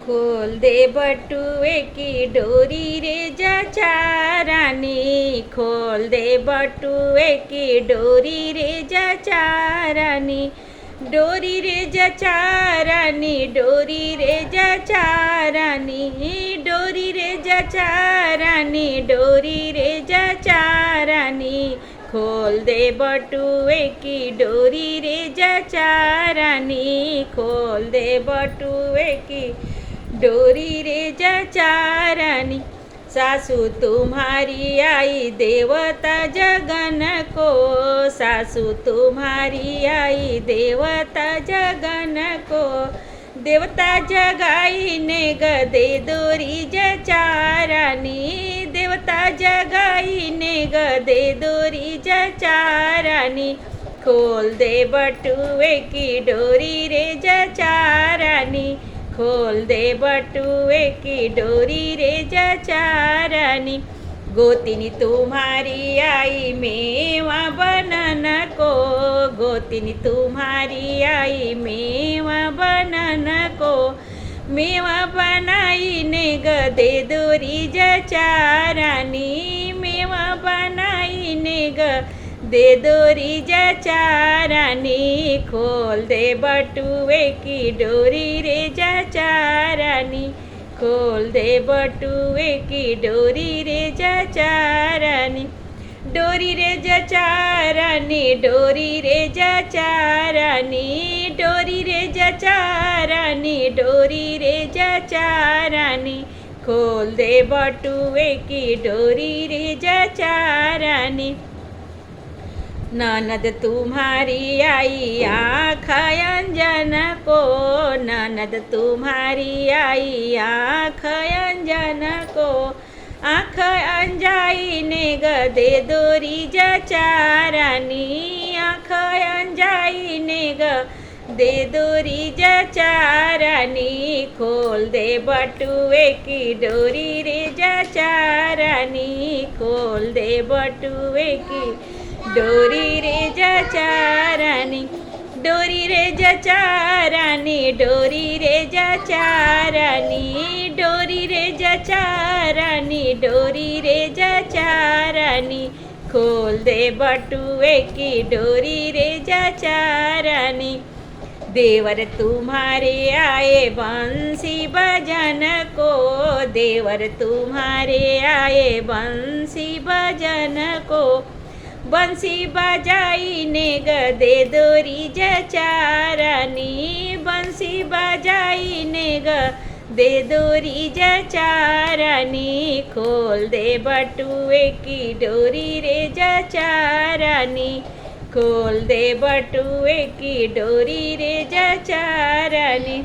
खोल दे बटुए की डोरी रे जचारानी, खोल दे बटुए की डोरी रे जचारानी, डोरी रे जचारानी, डोरी रे जचारानी, डोरी रे जचारानी, डोरी रे जचारानी, खोल दे बटुए की डोरी रे जचारानी, खोल दे बटुए की डोरी रे जचारानी। सासू तुम्हारी आई देवता जगन को, सासू तुम्हारी आई देवता जगन को, देवता जगाई ने गदे दोरी जचारानी, देवता जगाई ने गदे दोरी जचारानी, खोल दे बटुए की डोरी रे जचारानी, खोल दे बटुए की डोरी रे जचारानी। गोतिनी तुम्हारी आई मेवा बनन को, गोतिनी तुम्हारी आई मेवा बनन को, मेवा बनाई ने गदे दोरी जचारानी, मेवा बनाई ने दे दोरी जचारानी, खोल दे बटुए की डोरी रे जचारानी, खोल दे बटुए की डोरी रे जचारानी, डोरी रे जचारानी, डोरी रे जचारानी, डोरी रे जचारानी, डोरी रे जचारानी, खोल दे बटुए की डोरी रे जचारानी। ननद तुम्हारी आई आँख अंजन को, ननद तुम्हारी आई आँख अंजन को, आँख अंजाई ने गदे दोरी जचारानी, आँख अंजाई ने गदे दोरी जचारानी, खोल दे बटुए की डोरी रे जचारानी, खोल दे बटुए की डोरी रे जचारानी, डोरी रे जचारानी, डोरी रे जचारानी, डोरी रे जचारानी, डोरी रे जचारानी, खोल दे बटुए की डोरी रे जचारानी। देवर तुम्हारे आए बंसी बजन को, देवर तुम्हारे आए बंसी बजन को, बंसी बजाई ने गदे दोरी जचारानी, बंसी बजाई ने गदे दोरी जचारानी, खोल दे बटुए की डोरी रे जचारानी, खोल दे बटुए की डोरी रे जचारानी।